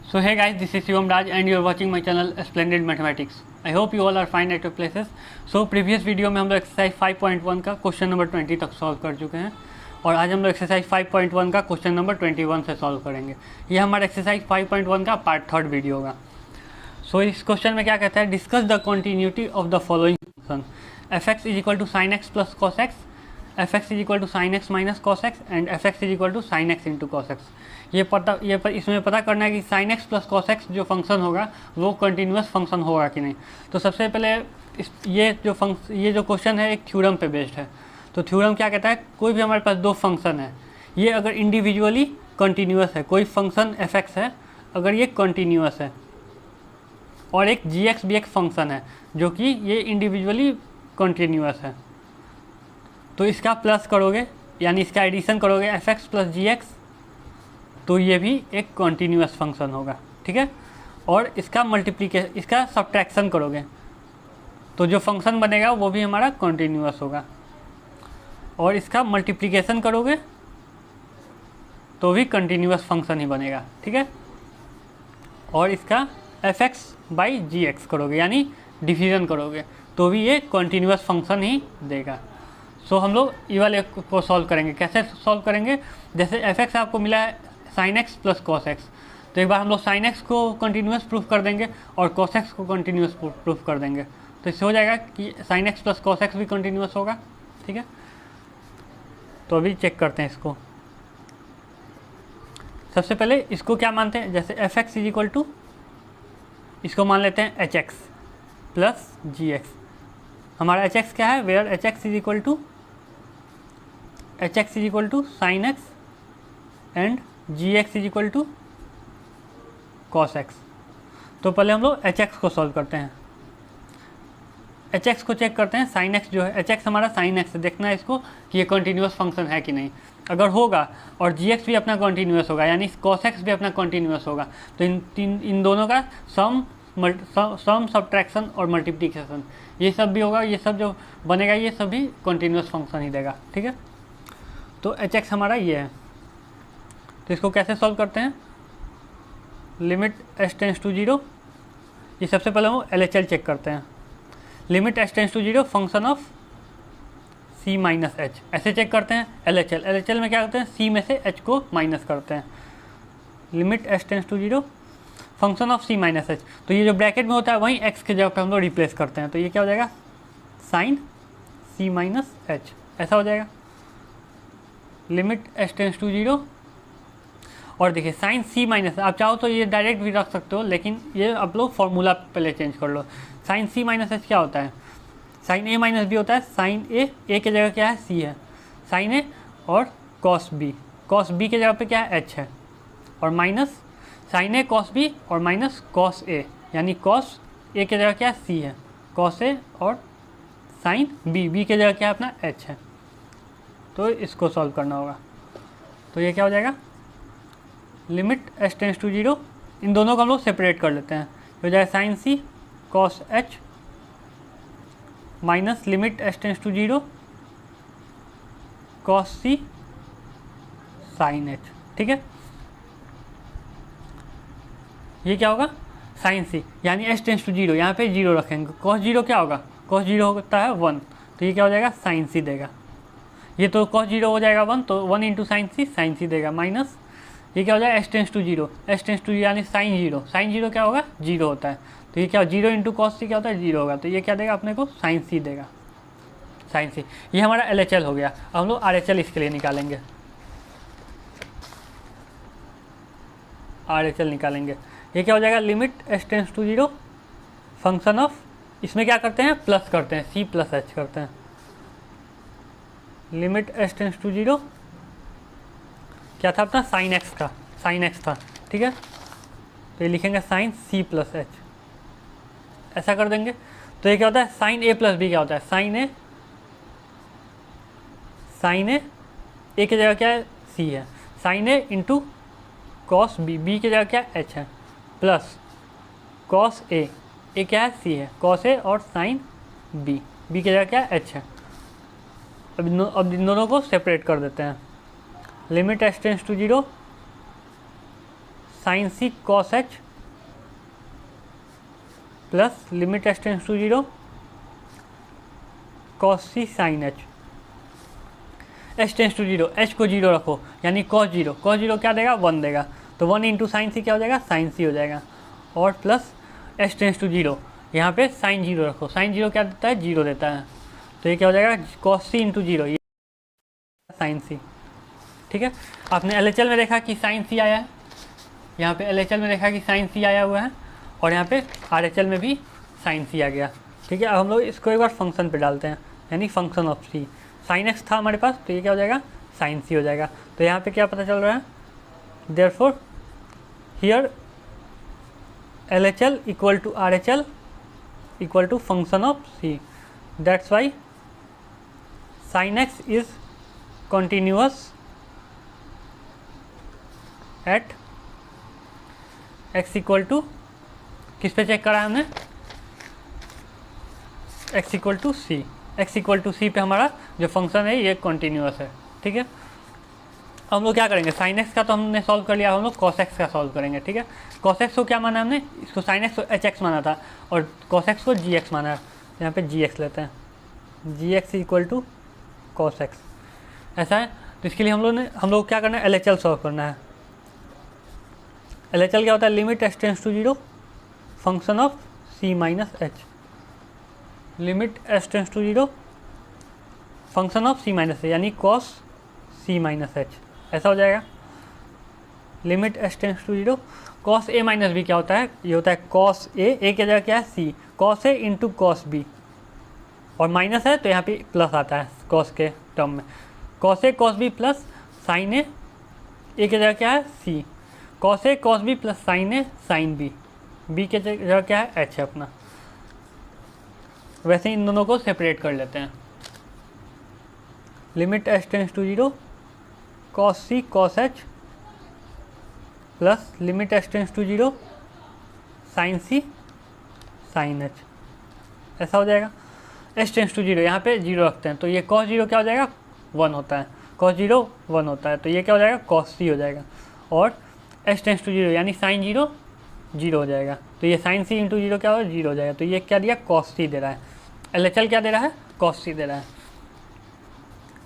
So hey guys, this is Shivam Raj and you are watching my channel Splendid Mathematics. I hope you all are fine at your places. So previous video में हम लोग exercise 5.1 का question number 20 तक solve कर चुके हैं और आज हम लोग एक्सरसाइज 5.1 का क्वेश्चन नंबर 21 से सॉल्व करेंगे। ये हमारा एक्सरसाइज 5.1 का पार्ट 3 वीडियो होगा। सो इस क्वेश्चन में क्या कहता है, discuss the continuity of the following function F x is equal to sine x plus cos X, F x is equal to sine x minus cos X and F x is equal to sine x into cos X. इसमें पता करना है कि sine x plus cos X जो function होगा वो continuous function होगा कि नहीं। तो सबसे पहले ये जो क्वेश्चन है एक थ्योरम पे बेस्ड है। तो थ्योरम क्या कहता है, कोई भी हमारे पास दो फंक्शन है, ये अगर इंडिविजुअली कंटिन्यूस है, कोई फंक्शन एफ एक्स है अगर ये कंटिन्यूस है और एक जी एक्स भी एक फंक्शन है जो कि ये इंडिविजुअली कंटिन्यूस है, तो इसका प्लस करोगे यानी इसका एडिशन करोगे F x plus G x, तो ये भी एक कॉन्टीन्यूस फंक्शन होगा, ठीक है। और इसका इसका सब्ट्रैक्शन करोगे तो जो फंक्शन बनेगा वो भी हमारा कॉन्टीन्यूस होगा, और इसका मल्टीप्लिकेशन करोगे तो भी कंटिन्यूस फंक्शन ही बनेगा, ठीक है। और इसका F X by G X करोगे यानी डिवीजन करोगे तो भी ये कॉन्टीन्यूस फंक्शन ही देगा। सो हम लोग ये वाले को सॉल्व करेंगे। कैसे सॉल्व करेंगे, जैसे एफ एक्स आपको मिला है sine x plus cos X, तो एक बार हम लोग साइन एक्स को कंटिन्यूस प्रूफ कर देंगे और कॉस एक्स को कंटिन्यूस प्रूफ कर देंगे, तो इससे हो जाएगा कि sine x plus cos x भी कंटिन्यूस होगा, ठीक है। तो अभी चेक करते हैं इसको। सबसे पहले इसको क्या मानते हैं, जैसे F x is equal to, इसको मान लेते हैं H X plus G X. हमारा एच एक्स क्या है, where H X is equal to sine x and G X is equal to cos X. तो पहले हम लोग एच एक्स को सॉल्व करते हैं। एच एक्स को चेक करते हैं, साइन एक्स जो है, एच एक्स हमारा साइन एक्स है, देखना है इसको कि ये कॉन्टीन्यूस फंक्शन है कि नहीं। अगर होगा और जी एक्स भी अपना कॉन्टीन्यूस होगा यानी कॉस एक्स भी अपना कॉन्टीन्यूस होगा, तो इन दोनों का सम सब्ट्रैक्शन और मल्टीप्लिकेशन ये सब भी होगा, ये सब जो बनेगा ये सब भी कॉन्टीन्यूस फंक्शन ही देगा, ठीक है। तो एच एक्स हमारा ये है, तो इसको कैसे सॉल्व करते हैं, limit S tends to zero. ये सबसे पहले हम एल एच एल चेक करते हैं। Limit S tends to zero function of C minus H, ऐसे चेक करते हैं। एल एच एल में क्या करते हैं, सी में से एच को माइनस करते हैं। Limit S tends to zero function of C minus H, तो ये जो ब्रैकेट में होता है वहीं एक्स के जगह पे हम लोग रिप्लेस करते हैं, तो ये क्या हो जाएगा, साइन सी माइनस एच, ऐसा हो जाएगा। Limit S tends to zero, और देखिए साइन सी माइनस, आप चाहो तो ये डायरेक्ट भी रख सकते हो, लेकिन ये आप लोग फॉर्मूला पहले चेंज कर लो। साइन सी माइनस एच क्या होता है, साइन ए माइनस बी होता है। साइन ए के जगह क्या है, सी है, साइन ए, और कॉस बी के जगह पे क्या है, एच है, और माइनस साइन ए कॉस बी और माइनस कॉस ए, यानी कॉस ए के जगह क्या है, सी है, कॉस ए, और साइन बी के जगह क्या है अपना एच है। तो इसको सॉल्व करना होगा, तो ये क्या हो जाएगा, limit S tends to zero, इन दोनों को हम लोग सेपरेट कर लेते हैं, हो जाएगा sine c cos h minus limit S tends to zero cos c sine h, ठीक है। ये क्या होगा, साइन सी यानी एस टेंस टू जीरो, यहाँ पे जीरो रखेंगे, कॉस जीरो क्या होगा, कॉस जीरो होता है 1, तो ये क्या हो जाएगा, साइन सी देगा। ये तो कॉस जीरो हो जाएगा 1, तो 1 इंटू साइन सी देगा, माइनस ये क्या हो जाएगा, एस टेंस टू जीरो यानी साइन जीरो क्या होगा, जीरो होता है, तो ये क्या, जीरो इंटू कॉस सी क्या होता है, जीरो होगा, तो ये क्या देगा अपने को, साइन सी देगा, साइन सी। ये हमारा एल एच एल हो गया। अब हम लोग आर एच एल इसके लिए निकालेंगे, आर एच एल निकालेंगे। ये क्या हो जाएगा, limit S tends to zero function of, इसमें क्या करते हैं, प्लस करते हैं, सी प्लस एच करते हैं। Limit S tends to zero क्या था अपना, साइन एक्स था, ठीक है। तो ये लिखेंगे साइन सी प्लस एच, ऐसा कर देंगे। तो ये क्या होता है, साइन ए प्लस बी क्या होता है, साइन ए की जगह क्या है, सी है, साइन ए इंटू कॉस बी की जगह क्या है, एच है, प्लस कॉस ए क्या है, सी है, कॉस ए और साइन बी की जगह क्या है, एच है। अब इन दोनों को सेपरेट कर देते हैं। Limit S tends to zero sine c cos h plus limit H tends to 0 cos c sine h. H tends to 0, h को 0 रखो यानी कॉस 0 क्या देगा 1 देगा, तो 1 इंटू साइन सी क्या हो जाएगा साइन सी हो जाएगा, और प्लस एच टेंस टू 0 यहाँ पे साइन 0 रखो, साइन 0 क्या देता है 0 देता है, तो ये क्या हो जाएगा कॉस सी इंटू 0 ये साइन सी। ठीक है, आपने LHL में देखा कि साइन सी आया है, यहाँ पे LHL में देखा कि साइन सी आया हुआ है, और यहाँ पे RHL में भी साइन सी आ गया। ठीक है, अब हम लोग इसको एक बार फंक्शन पे डालते हैं, यानी function of c. Sine x था हमारे पास, तो ये क्या हो जाएगा साइन सी हो जाएगा। तो यहाँ पे क्या पता चल रहा है, therefore here LHL equal to RHL equal to function of c, that's y sine x is continuous at x equal to, किस पे चेक करा है हमने, x equal to c, x equal to c पे हमारा जो फंक्शन है ये कंटिन्यूअस है। ठीक है, हम लोग क्या करेंगे, साइन एक्स का तो हमने सॉल्व कर लिया, हम लोग कॉस एक्स का सॉल्व करेंगे। ठीक है, कॉस एक्स को क्या माना हमने, इसको साइन एक्स को एच एक्स माना था, और कॉस एक्स को जी एक्स माना है, यहाँ पे जी एक्स लेते हैं, g x equal to cos x, ऐसा है। तो इसके लिए हम लोग क्या करना है, LHL सॉल्व करना है। LHL क्या होता है, limit H tends to 0 function of C minus H, limit H tends to 0 function of C minus a, यानी कॉस सी माइनस एच, ऐसा हो जाएगा। Limit H tends to 0 cos a minus b क्या होता है, ये होता है कॉस ए की जगह क्या है सी, cos A into cos B, और माइनस है तो यहाँ पे प्लस आता है कॉस के टर्म में, cos A cos B plus sign ए की जगह क्या है सी, cos A cos B plus sign A sine B, B के जगह क्या है एच है अपना। वैसे इन दोनों को सेपरेट कर लेते हैं, limit H tends to 0 cos c cos h plus limit H tends to 0 sine c sine h, ऐसा हो जाएगा। एच टेंस टू 0 यहाँ पे 0 रखते हैं, तो ये कॉस 0 क्या हो जाएगा 1 होता है, कॉस 0 1 होता है, तो ये क्या हो जाएगा कॉस सी हो जाएगा, और एच टेंस टू 0 यानी साइन 0 0 हो जाएगा, तो ये साइन सी इंटू 0 क्या होगा 0 हो जाएगा, तो ये क्या दिया कॉस सी दे रहा है, LHL क्या दे रहा है कॉस सी दे रहा है।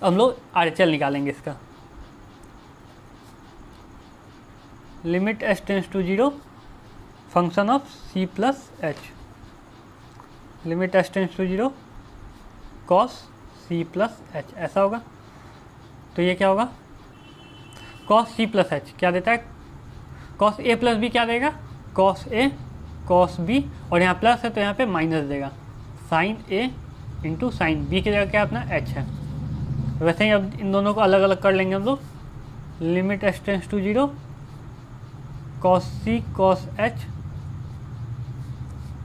हम लोग RHL निकालेंगे इसका, limit H tends to 0 function of c plus h, limit H tends to 0 cos c plus h, ऐसा होगा। तो ये क्या होगा कॉस सी प्लस एच क्या देता है, कॉस ए प्लस बी क्या देगा कॉस ए कॉस बी, और यहाँ प्लस है तो यहाँ पे माइनस देगा, साइन ए इंटू साइन बी की जगह क्या अपना एच है। वैसे ही अब इन दोनों को अलग अलग कर लेंगे हम लोग, limit H tends to 0 cos c cos h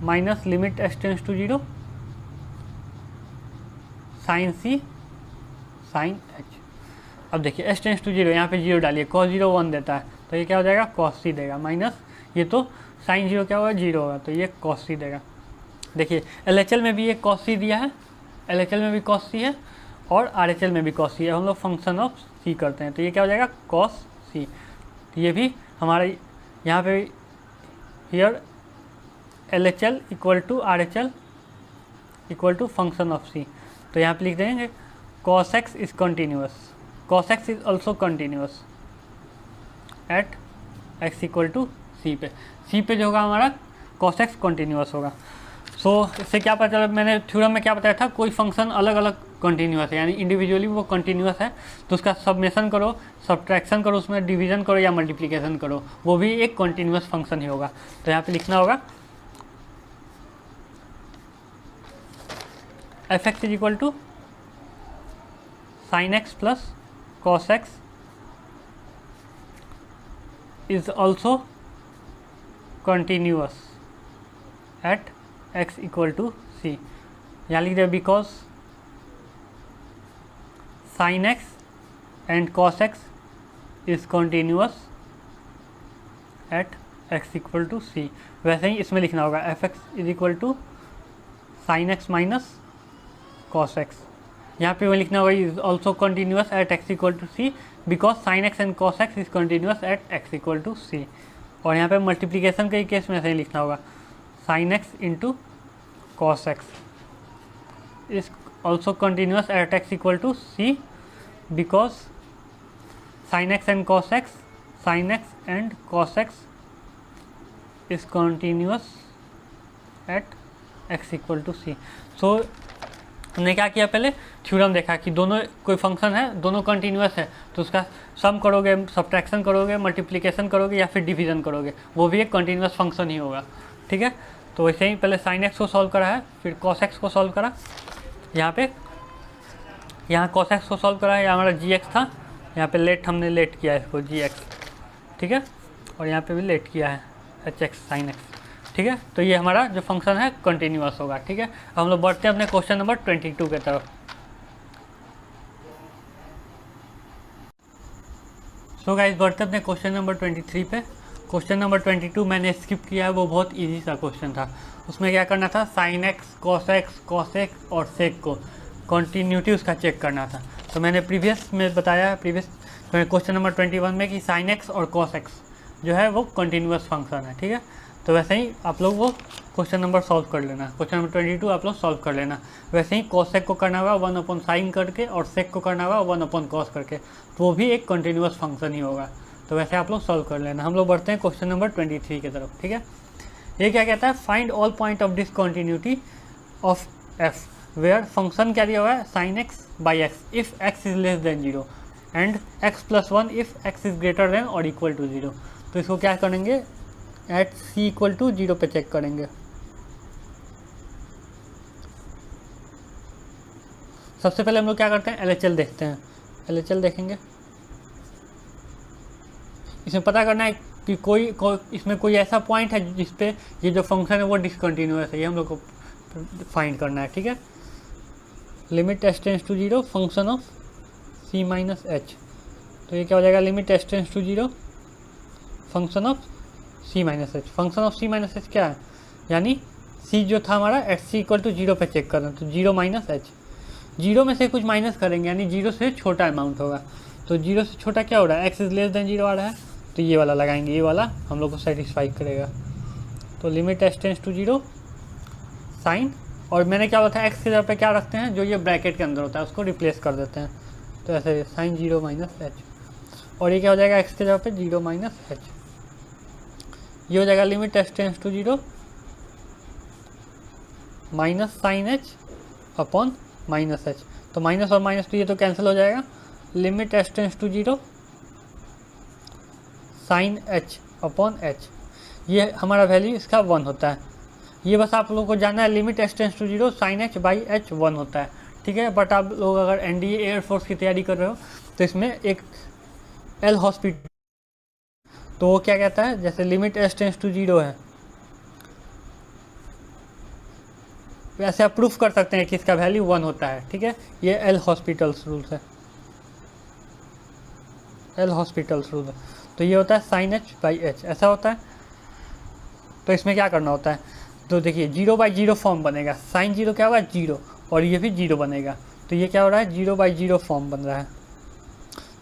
minus limit H tends to 0 sine c sine h. अब देखिए एच टेंस टू 0 यहाँ पे 0 डालिए, कॉस 0 1 देता है, तो ये क्या हो जाएगा कॉस सी देगा, माइनस ये तो साइन 0 क्या होगा 0 होगा, तो ये कॉस सी देगा। देखिए LHL में भी ये कॉस सी दिया है, LHL में भी कॉस सी है, और RHL में भी कॉस सी है, हम लोग फंक्शन ऑफ सी करते हैं, तो ये क्या हो जाएगा कॉस सी। ये भी हमारा यहाँ पे here LHL equal to RHL equal to function of c, तो यहाँ पे लिख देंगे cos x is continuous, cos x is also continuous at x equal to c पे जो होगा हमारा cos x कंटिन्यूअस होगा। सो इससे क्या पता चला, मैंने थ्योरम में क्या बताया था, कोई फंक्शन अलग अलग कंटिन्यूअस है यानी इंडिविजुअली वो कंटिन्यूअस है, तो उसका सबमेशन करो, सब्ट्रैक्शन करो, उसमें डिवीजन करो या मल्टीप्लिकेशन करो, वो भी एक कंटिन्यूअस फंक्शन ही होगा। तो यहाँ पे लिखना होगा f x is equal to sine x plus cos x is also continuous at x equal to c. यहाँ लिख दे because sine x and cos x is continuous at x equal to c. वैसे ही इसमें लिखना होगा f x is equal to sine x minus cos x, यहाँ पे वो लिखना होगा is also continuous at x equal to c because sine x and cos x is continuous at x equal to c. और यहाँ पे multiplication के case में ऐसे ही लिखना होगा, sine x into cos x is also continuous at x equal to c because sine x and cos x, sine x and cos x is continuous at x equal to c. So हमने क्या किया, पहले theorem देखा कि दोनों कोई function है, दोनों कंटिन्यूस है तो उसका सम करोगे, सब्ट्रैक्शन करोगे, मल्टीप्लिकेशन करोगे या फिर डिवीजन करोगे, वो भी एक कंटिन्यूस फंक्शन ही होगा। ठीक है, तो वैसे ही पहले साइन एक्स को सॉल्व करा है, फिर कॉस एक्स को सॉल्व करा, यहाँ कॉस एक्स को सॉल्व करा है, यहाँ हमारा जी एक्स था, यहाँ पे हमने लेट किया है इसको जी एक्स। ठीक है, और यहाँ पे भी लेट किया है एच एक्स साइन एक्स। ठीक है, तो ये हमारा जो फंक्शन है कंटिन्यूअस होगा। ठीक है, हम लोग बढ़ते हैं अपने क्वेश्चन नंबर 22 के तरफ। सो गाइस, बढ़ते हैं अपने क्वेश्चन नंबर 23 पे। क्वेश्चन नंबर 22 मैंने स्किप किया है, वो बहुत इजी सा क्वेश्चन था। उसमें क्या करना था, साइन एक्स कॉस एक्स और सेक को कंटिन्यूटी उसका चेक करना था। तो मैंने प्रीवियस में बताया, प्रीवियस क्वेश्चन नंबर 21 में कि साइन एक्स और कॉस एक्स जो है वो कंटिन्यूअस फंक्शन है। ठीक है, तो वैसे ही आप लोग वो क्वेश्चन नंबर सॉल्व कर लेना, क्वेश्चन नंबर 22 आप लोग सॉल्व कर लेना। वैसे ही कॉस सेक को करना होगा 1/sin करके और सेक को करना होगा 1/cos करके, तो वो भी एक कंटिन्यूअस फंक्शन ही होगा। तो वैसे आप लोग सॉल्व कर लेना। हम लोग बढ़ते हैं क्वेश्चन नंबर 23 की तरफ। ठीक है, ये क्या कहता है, find all point of discontinuity of f where function क्या दिया हुआ है, sine x by x if x is less than 0 and x+1 if x is greater than और इक्वल टू 0। तो इसको क्या करेंगे, एट सी इक्वल टू 0 पे चेक करेंगे। सबसे पहले हम लोग क्या करते हैं, LHL देखते हैं। LHL देखेंगे, इसमें पता करना है कि इसमें कोई ऐसा पॉइंट है जिस पे ये जो फंक्शन है वो डिसकंटिन्यूअस है, ये हम लोग को फाइंड करना है। ठीक है, limit S tends to 0 function of c minus H, तो ये क्या हो जाएगा, limit S tends to 0 function of c minus h. Function of c minus h क्या है, यानी c जो था हमारा एट c इक्वल टू 0 पे चेक करना, तो 0 माइनस एच, 0 में से कुछ माइनस करेंगे यानी 0 से छोटा अमाउंट होगा। तो 0 से छोटा क्या हो रहा है, x इज लेस देन 0 आ रहा है, तो ये वाला लगाएंगे, ये वाला हम लोग को सेटिस्फाई करेगा। तो limit S tends to 0 sine, और मैंने क्या बोला था, x की जगह पे क्या रखते हैं, जो ये ब्रैकेट के अंदर होता है उसको रिप्लेस कर देते हैं, तो ऐसे साइन 0 माइनस एच, और ये क्या हो जाएगा, x की जगह पे 0 माइनस एच, ये हो जाएगा limit S tends to 0 minus sine h upon minus H. तो माइनस और माइनस तो ये तो कैंसिल हो जाएगा, limit S tends to 0 sine h upon h, ये हमारा वैल्यू इसका 1 होता है। ये बस आप लोगों को जानना है, limit S tends to 0 sine h by h 1 होता है। ठीक है, बट आप लोग अगर NDA एयरफोर्स की तैयारी कर रहे हो तो इसमें एक एल हॉस्पिटल, तो वो क्या कहता है, जैसे लिमिट एस टेंस टू 0 है, वैसे आप प्रूफ कर सकते हैं कि इसका वैल्यू 1 होता है। ठीक है, ये एल हॉस्पिटल्स रूल्स है, एल हॉस्पिटल्स रूल है। तो ये होता है साइन एच बाई एच, ऐसा होता है। तो इसमें क्या करना होता है, तो देखिए 0/0 फॉर्म बनेगा, साइन 0 क्या होगा 0 और ये भी 0 बनेगा, तो ये क्या हो रहा है 0/0 फॉर्म बन रहा है।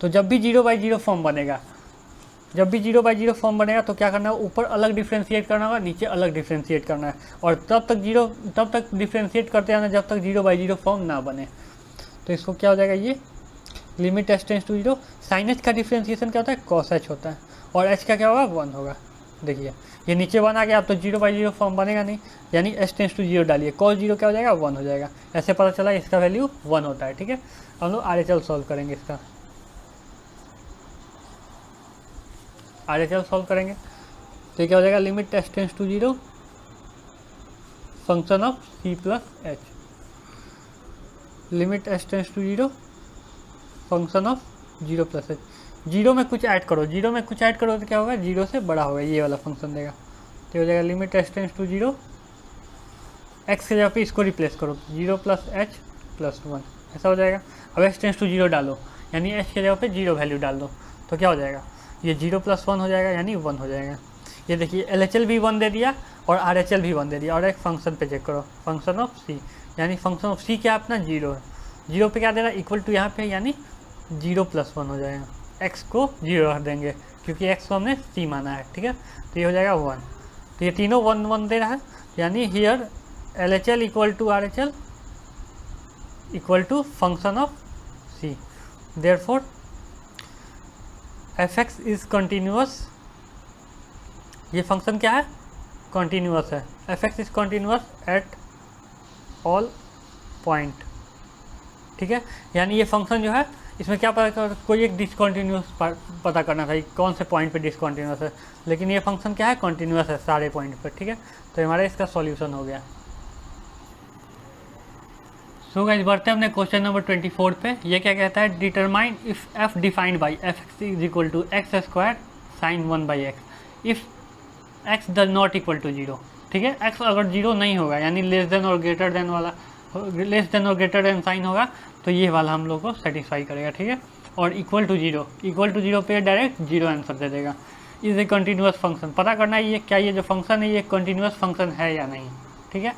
तो जब भी 0/0 फॉर्म बनेगा, जब भी 0/0 फॉर्म बनेगा तो क्या करना है, ऊपर अलग डिफ्रेंशिएट करना होगा, नीचे अलग डिफ्रेंशिएट करना है, और तब तक डिफ्रेंशिएट करते रहना जब तक 0/0 फॉर्म ना बने। तो इसको क्या हो जाएगा, ये limit S tends to 0 sine h का डिफ्रेंशिएशन क्या होता है, कॉस एच होता है, और एच का क्या होगा 1 होगा। देखिए ये नीचे 1 आ गया, अब तो 0/0 फॉर्म बनेगा नहीं, यानी एस टेंस टू 0 डालिए, कॉस 0 क्या हो जाएगा 1 हो जाएगा। ऐसे पता चला इसका वैल्यू 1 होता है। ठीक है, हम लोग RHL सॉल्व करेंगे, इसका RHL सॉल्व करेंगे तो क्या हो जाएगा, limit S tends to 0 function of c plus h, limit S tends to 0 function of 0 plus h. 0 में कुछ ऐड करो, 0 में कुछ ऐड करो तो क्या होगा, 0 से बड़ा होगा, ये वाला फंक्शन देगा। तो हो जाएगा limit S tends to 0, x की जगह पे इसको रिप्लेस करो, 0 प्लस एच प्लस 1, ऐसा हो जाएगा। अब एक्स टेंस टू 0 डालो, यानी एच की जगह पे 0 वैल्यू डाल दो, तो क्या हो जाएगा, ये 0 प्लस 1 हो जाएगा, यानी 1 हो जाएगा। ये देखिए LHL भी 1 दे दिया और RHL भी 1 दे दिया, और एक फंक्शन पे चेक करो, फंक्शन ऑफ c, यानी फंक्शन ऑफ c क्या अपना 0 है, 0 पे क्या दे रहा है, इक्वल टू यहाँ पे, यानी 0 प्लस 1 हो जाएगा, x को 0 रख देंगे, क्योंकि x को हमने c माना है, ठीक है। तो ये हो जाएगा 1, तो ये तीनों 1 1 दे रहा है, यानी here LHL equal to RHL equal to function of c, therefore fx is continuous. ये फंक्शन क्या है? कंटिन्यूअस है। fx is continuous at all point, ठीक है। यानी ये फंक्शन जो है इसमें क्या पता कर, कोई एक डिसकंटिन्यूअस पता करना था कौन से पॉइंट पे डिसकंटिन्यूअस है, लेकिन ये फंक्शन क्या है? कंटिन्यूअस है सारे पॉइंट पे, ठीक है। तो हमारा इसका सॉल्यूशन हो गया। सो गाइस बढ़ते हैं अपने क्वेश्चन नंबर 24 पे। ये क्या कहता है? Determine if f defined by fx is equal to x square sine 1 by x if x does not equal to 0, ठीक है। x अगर 0 नहीं होगा, यानी लेस देन और ग्रेटर देन वाला, लेस देन और ग्रेटर देन साइन होगा, तो ये वाला हम लोग को सेटिस्फाई करेगा, ठीक है। और इक्वल टू 0 पे डायरेक्ट 0 आंसर दे देगा। इज ए कंटिन्यूअस फंक्शन, पता करना है ये क्या, ये जो फंक्शन है ये कंटिन्यूअस फंक्शन है या नहीं, ठीक है।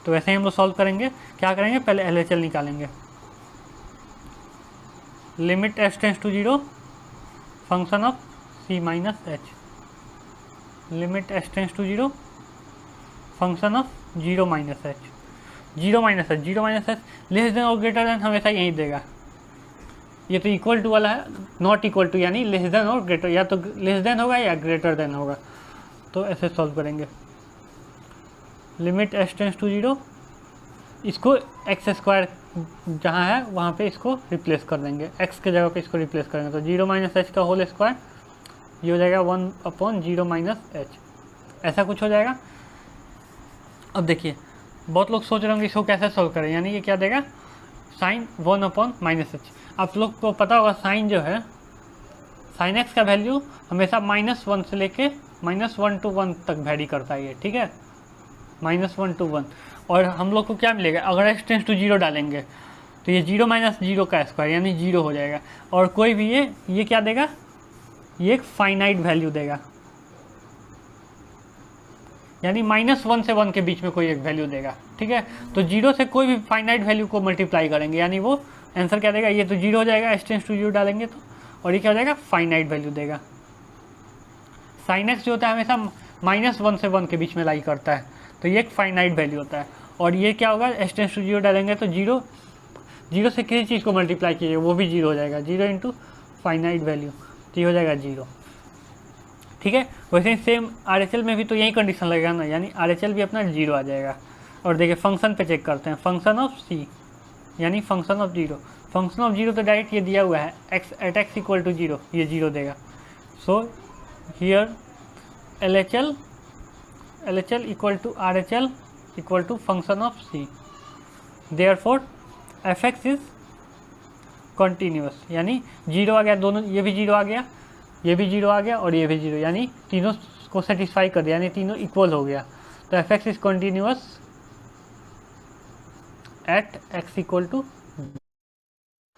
तो वैसे ही हम लोग सॉल्व करेंगे। क्या करेंगे? पहले LHL निकालेंगे। Limit h tends to 0 function of c minus h, limit h tends to 0 function of 0 minus h, 0 minus h less than और ग्रेटर देन हमेशा यही देगा। ये तो इक्वल टू वाला है, नॉट इक्वल टू यानी लेस देन और ग्रेटर, या तो लेस देन होगा या ग्रेटर देन होगा। तो ऐसे सॉल्व करेंगे। लिमिट h टेंड्स टू 0, इसको एक्स स्क्वायर जहाँ है वहाँ पे इसको रिप्लेस कर देंगे, x के जगह पे इसको रिप्लेस करेंगे। तो 0 माइनस h का होल स्क्वायर, ये हो जाएगा 1/0 माइनस h, ऐसा कुछ हो जाएगा। अब देखिए बहुत लोग सोच रहे होंगे इसको कैसे सॉल्व करें, यानी ये क्या देगा? Sign 1/-h। आप लोग को पता होगा साइन जो है, साइन x का वैल्यू हमेशा -1 से लेके -1 to 1 तक वैरी करता है ये, ठीक है। -1 to 1, और हम लोग को क्या मिलेगा? अगर x टेंड्स टू 0 डालेंगे तो ये 0 माइनस 0 का स्क्वायर यानी 0 हो जाएगा। और कोई भी ये क्या देगा? ये एक फाइनाइट वैल्यू देगा, यानी -1 से 1 के बीच में कोई एक वैल्यू देगा, ठीक है। तो 0 से कोई भी फाइनाइट वैल्यू को मल्टीप्लाई करेंगे, यानी वो आंसर क्या देगा? ये तो 0 हो जाएगा h टेंड्स टू 0 डालेंगे तो, और ये क्या हो जाएगा? फाइनाइट वैल्यू देगा। साइन x जो होता है हमेशा -1 से 1 के बीच में लाई करता है, तो ये एक फाइनाइट वैल्यू होता है। और ये क्या होगा? h टेंड्स टू 0 डालेंगे तो 0 से किसी चीज़ को मल्टीप्लाई कीजिए वो भी 0 हो जाएगा, 0 इंटू फाइनाइट वैल्यू, तो ये हो जाएगा 0, ठीक है। वैसे ही सेम RHL में भी तो यही कंडीशन लगेगा ना, यानी RHL भी अपना 0 आ जाएगा। और देखिए फंक्शन पे चेक करते हैं, फंक्शन ऑफ c यानी फंक्शन ऑफ 0, फंक्शन ऑफ 0 तो डायरेक्ट ये दिया हुआ है x at x equal to 0, ये 0 देगा। So here LHL equal to RHL equal to function of c, therefore fx is continuous, यानी 0 आ गया, दोनों ये भी 0 आ गया, ये भी 0 आ गया और ये भी 0, यानी तीनों को सेटिस्फाई कर दिया, यानी तीनों इक्वल हो गया। तो fx is continuous at x equal to.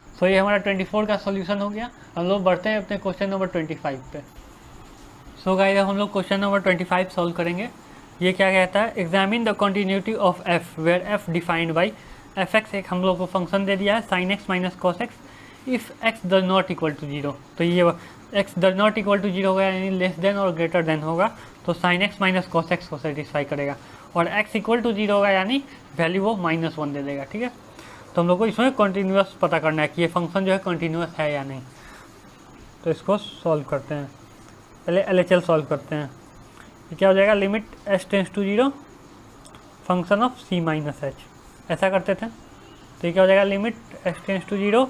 So ये हमारा 24 का सॉल्यूशन हो गया। हम लोग बढ़ते हैं अपने क्वेश्चन नंबर 25 पे। सो गाइस हम लोग क्वेश्चन नंबर 25 सॉल्व करेंगे। ये क्या कहता है? Examine the continuity of f where f defined by fx, एक हम लोग को फंक्शन दे दिया है sin x minus cos x if x does not equal to 0। तो ये x does not equal to 0 होगा, यानी लेस देन और ग्रेटर देन होगा, तो sin x minus cos x को सेटिस्फाई करेगा। और x इक्वल टू 0 होगा, यानी वैल्यू वो -1 दे देगा, ठीक है। तो हम लोग को इसमें कंटिन्यूअस पता करना है कि ये फंक्शन जो है कंटिन्यूअस है या नहीं। तो इसको सॉल्व करते हैं, पहले LHL सॉल्व करते हैं। ये क्या हो जाएगा? Limit h tends to 0 function of c minus h, ऐसा करते थे। तो ये क्या हो जाएगा? Limit h tends to 0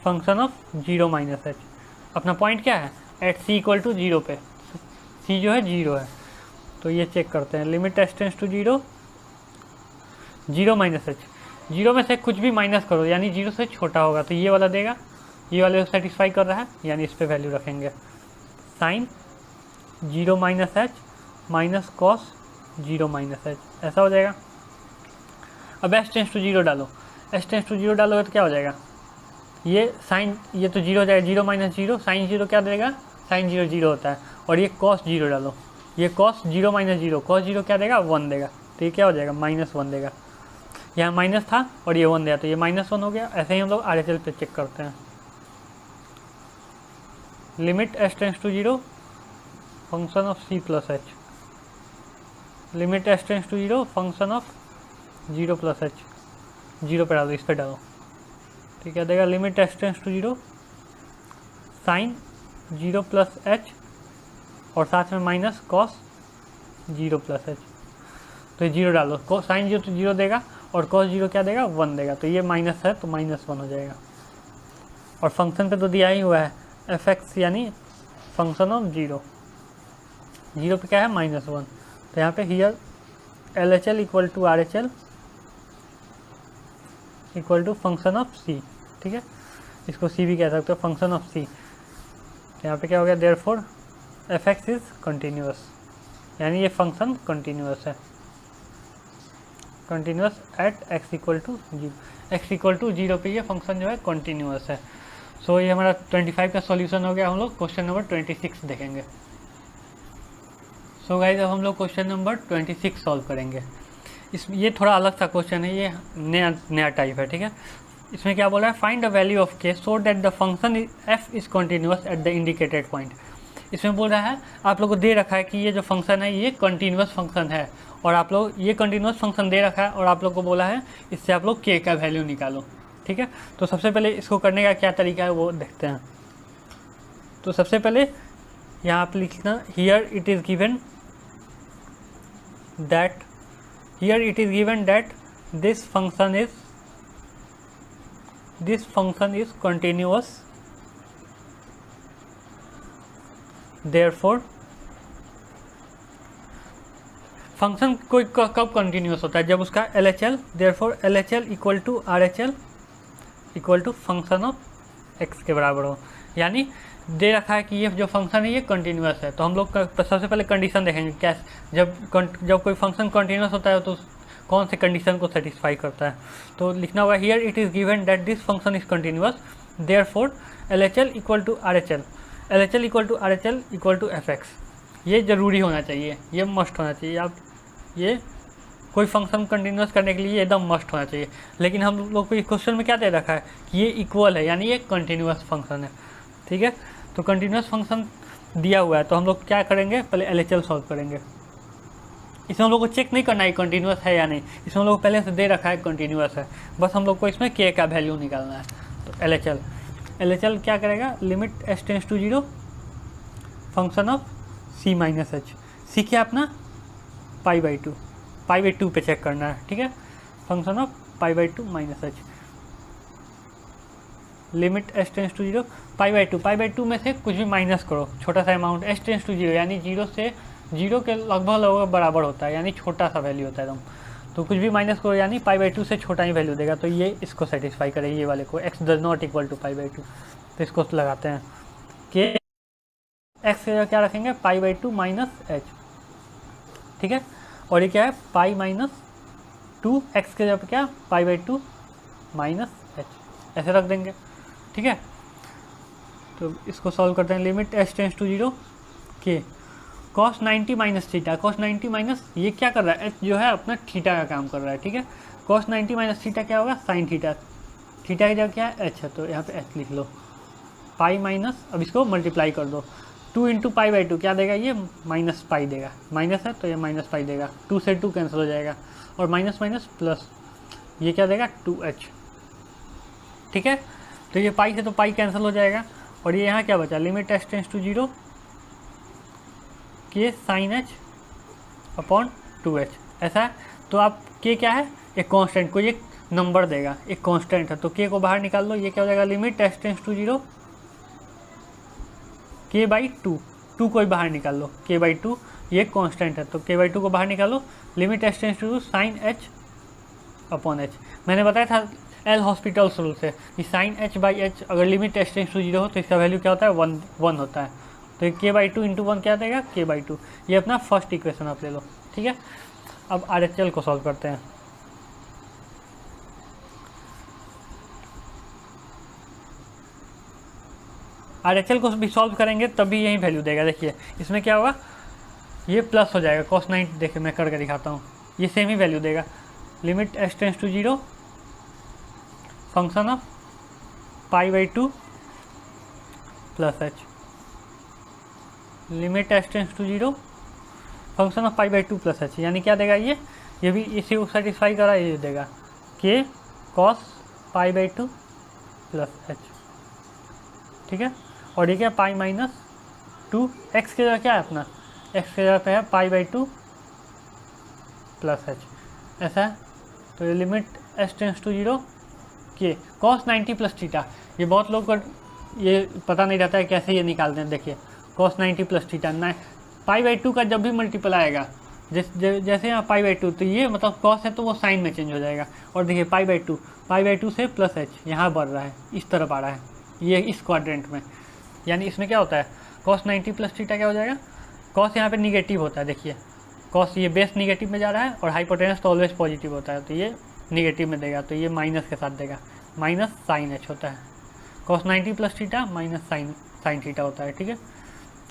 function of 0 minus h। अपना पॉइंट क्या है? एट c इक्वल टू 0 पे, c जो है 0 है। तो ये चेक करते हैं, limit h tends to 0 minus h, 0 में से कुछ भी माइनस करो, यानी 0 से छोटा होगा, तो ये वाला देगा, ये वाले को सेटिस्फाई कर रहा है, यानी इस पर वैल्यू रखेंगे sine 0 minus h minus cos 0 minus h, ऐसा हो जाएगा। अब h टेंड्स टू 0 डालो, h टेंड्स टू 0 डालोगे तो क्या हो जाएगा? ये साइन, ये तो 0 हो जाएगा, 0 माइनस 0, साइन 0 क्या देगा? साइन 0 0 होता है। और ये कॉस 0 डालो, ये कॉस 0 माइनस 0, कॉस 0 क्या देगा? 1 देगा, तो ये क्या हो जाएगा? -1 देगा। यहाँ माइनस था और ये 1 दिया, तो ये -1 हो गया। ऐसे ही हम लोग RHL पे चेक करते हैं। Limit H tends to zero function of c plus h, limit H tends to zero function of zero plus h, zero पे डालो, इस पे डालो, ठीक है, देगा limit H tends to zero sine zero plus h और साथ में minus cos zero plus h, तो ये जीरो डालो, साइन जीरो तो जीरो देगा और कॉस जीरो क्या देगा 1 देगा, तो ये माइनस है तो -1 हो जाएगा। और फंक्शन पे तो दिया ही हुआ है एफ एक्स यानी फंक्शन ऑफ जीरो, जीरो पे क्या है -1, तो यहाँ पे here L H L equal to R H L equal to function of c, ठीक है, इसको सी भी कह सकते हो, फंक्शन ऑफ सी। तो यहाँ पे क्या हो गया, therefore f x is continuous, यानी ये फंक्शन कंटिन्यूअस है, continuous at x equal to zero, x equal to zero पे ये फंक्शन जो है कंटिन्यूअस है। सो ये हमारा 25 का सॉल्यूशन हो गया। हम लोग क्वेश्चन नंबर 26 देखेंगे। सो गाइस अब हम लोग क्वेश्चन नंबर 26 सॉल्व करेंगे। ये थोड़ा अलग सा क्वेश्चन है, ये नया टाइप है, ठीक है। इसमें क्या बोला है, फाइंड द वैल्यू ऑफ के so that the function F is continuous at the indicated point. इसमें बोल रहा है आप लोगों को दे रखा है कि ये जो फंक्शन है ये कंटिन्यूअस फंक्शन है, और आप लोग ये कंटिन्यूअस फंक्शन दे रखा है और आप लोग को बोला है इससे आप लोग के का वैल्यू निकालो, ठीक है। तो सबसे पहले इसको करने का क्या तरीका है वो देखते हैं। तो सबसे पहले यहाँ आप लिखना here it is given that, here it is given that this function is continuous, therefore function कोई कब कंटिन्यूस होता है, जब उसका L H L, therefore L H L equal to R H L equal to function of x के बराबर हो। यानी दे रखा है कि ये जो फंक्शन है ये कंटिन्यूस है, तो हम लोग सबसे पहले कंडीशन देखेंगे क्या, जब कोई फंक्शन कंटिन्यूस होता है तो कौन से कंडीशन को सेटिस्फाई करता है। तो लिखना होगा here it is given that this function is continuous, therefore L H L equal to R H L, L H L equal to R H L equal to f x. ये ज़रूरी होना चाहिए, ये मस्ट होना चाहिए। आप ये कोई फंक्शन कंटिन्यूस करने के लिए एकदम मस्ट होना चाहिए। लेकिन हम लोग को इस क्वेश्चन में क्या दे रखा है कि ये इक्वल है, यानी ये कंटिन्यूस फंक्शन है, ठीक है। तो कंटिन्यूस फंक्शन दिया हुआ है तो हम लोग क्या करेंगे, पहले एल एच एल सॉल्व करेंगे। इसमें हम लोग को चेक नहीं करना है कंटिन्यूस है या नहीं, इसमें हम लोग को पहले से दे रखा है कंटिन्यूस है, बस हम लोग को इसमें के का वैल्यू निकालना है। तो एल एच एल क्या करेगा, limit H tends to zero function of C minus H, C क्या अपना पाई बाई टू पे चेक करना है, ठीक है, function of pi by two minus H, limit H tends to zero pi by two में से कुछ भी माइनस करो, छोटा सा amount, H tends to zero यानी जीरो के लगभग बराबर होता है, यानी छोटा सा वैल्यू होता है एकदम, तो कुछ भी माइनस करो यानी पाई बाई टू से छोटा ही वैल्यू देगा, तो ये इसको सेटिस्फाई करेगी, ये वाले को, x does not equal to pi by two. तो इसको लगाते हैं कि एक्स क्या रखेंगे, pi by two minus h, ठीक है, और ये क्या है पाई माइनस टू, एक्स के जब क्या पाई बाई टू माइनस एच, ऐसे रख देंगे, ठीक है। तो इसको सॉल्व करते हैं, limit H tends to zero के cos 90 minus theta, cos 90 minus ये क्या कर रहा है, एच जो है अपना थीटा का काम कर रहा है, ठीक है। कॉस 90 माइनस थीटा क्या होगा, साइन थीटा, थीटा की जगह क्या है एच है, तो यहाँ पे एच लिख लो, पाई माइनस, अब इसको मल्टीप्लाई कर दो, 2 इंटू पाई बाई टू क्या देगा, ये माइनस पाई देगा, माइनस है तो ये माइनस पाई देगा, 2 से 2 कैंसिल हो जाएगा, और माइनस माइनस प्लस, ये क्या देगा 2h, ठीक है। तो ये पाई से तो पाई कैंसिल हो जाएगा, और ये यहाँ क्या बचा, limit H tends to zero k sine h upon 2h, ऐसा है। तो आप के क्या है, एक कांस्टेंट, कोई एक नंबर देगा, एक कांस्टेंट है, तो के को बाहर निकाल लो, ये क्या हो जाएगा, limit H tends to zero k by two, two को बाहर निकाल लो, के बाई टू ये कांस्टेंट है, तो के बाई टू को बाहर निकालो, limit H tends to sine h upon h. मैंने बताया था एल हॉस्पिटल्स रूल से कि साइन एच बाई एच अगर limit H tends to zero हो तो इसका वैल्यू क्या होता है, 1 होता है। तो के बाई टू इंटू 1 क्या देगा, के बाई टू, ये अपना फर्स्ट इक्वेशन आप ले लो, ठीक है। अब आर एच एल को सॉल्व करते हैं। आर एच एल को भी सॉल्व करेंगे तभी यही वैल्यू देगा। देखिए इसमें क्या होगा, ये प्लस हो जाएगा, कॉस 90, देखिए मैं करके दिखाता हूँ, ये सेम ही वैल्यू देगा, limit H tends to zero function of pi by two plus h, limit H tends to 0 function of pi by two plus h, यानी क्या देगा ये भी इसी को सेटिस्फाई करा, ये देगा के cos pi by two plus H, ठीक है। और ये क्या पाई माइनस टू, एक्स के जगह क्या है अपना, एक्स के जगह पे है पाई बाई टू प्लस एच, ऐसा है। तो ये लिमिट एच टेंस टू 0 के कॉस 90 प्लस थीटा, ये बहुत लोग को ये पता नहीं रहता है कैसे ये निकालते हैं। देखिए कॉस 90 प्लस थीटा ना, पाई बाई टू का जब भी मल्टीपल आएगा जैसे यहाँ पाई बाई टू, तो ये मतलब कॉस है तो वो साइन में चेंज हो जाएगा। और देखिए पाई बाई टू से प्लस एच यहाँ बढ़ रहा है, इस तरफ आ रहा है ये इस क्वाड्रेंट में, यानी इसमें क्या होता है कॉस 90 प्लस थीटा क्या हो जाएगा, कॉस यहाँ पे निगेटिव होता है। देखिए कॉस ये बेस निगेटिव में जा रहा है और हाइपोटेनस तो ऑलवेज पॉजिटिव होता है, तो ये निगेटिव में देगा, तो ये माइनस के साथ देगा, माइनस साइन एच होता है। Cos 90 plus theta minus sine theta होता है, ठीक है।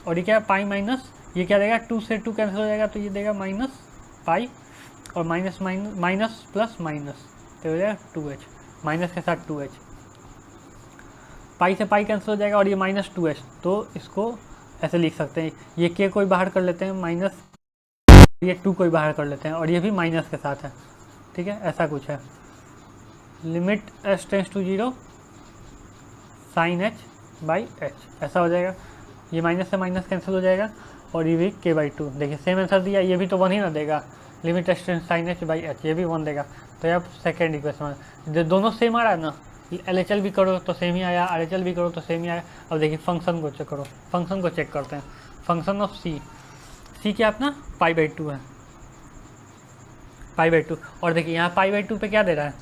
और ये क्या पाई माइनस, ये क्या देगा 2 से 2 कैंसिल हो जाएगा, तो ये देगा माइनस पाई और माइनस माइनस प्लस माइनस, तो हो जाएगा 2h, माइनस के साथ 2h, पाई से पाई कैंसिल हो जाएगा और ये माइनस 2h, तो इसको ऐसे लिख सकते हैं, ये के कोई बाहर कर लेते हैं माइनस, ये 2 कोई बाहर कर लेते हैं और ये भी माइनस के साथ है, ठीक है, ऐसा कुछ है। Limit H tends to 0 sine h by h, ऐसा हो जाएगा, ये माइनस से माइनस कैंसिल हो जाएगा और ये भी के बाई टू। देखिए सेम आंसर दिया, ये भी तो 1 ही ना देगा, limit H tends sine h by h, ये भी 1 देगा। तो अब सेकेंड इक्वेशन जब दोनों सेम आ रहा है ना, LHL भी करो तो सेम ही आया, RHL भी करो तो सेम ही आया। अब देखिए फंक्शन को चेक करो, फंक्शन को चेक करते हैं। फंक्शन ऑफ सी क्या अपना पाई बाई टू है, पाई बाई टू। और देखिए यहाँ पाई बाई टू पे क्या दे रहा है,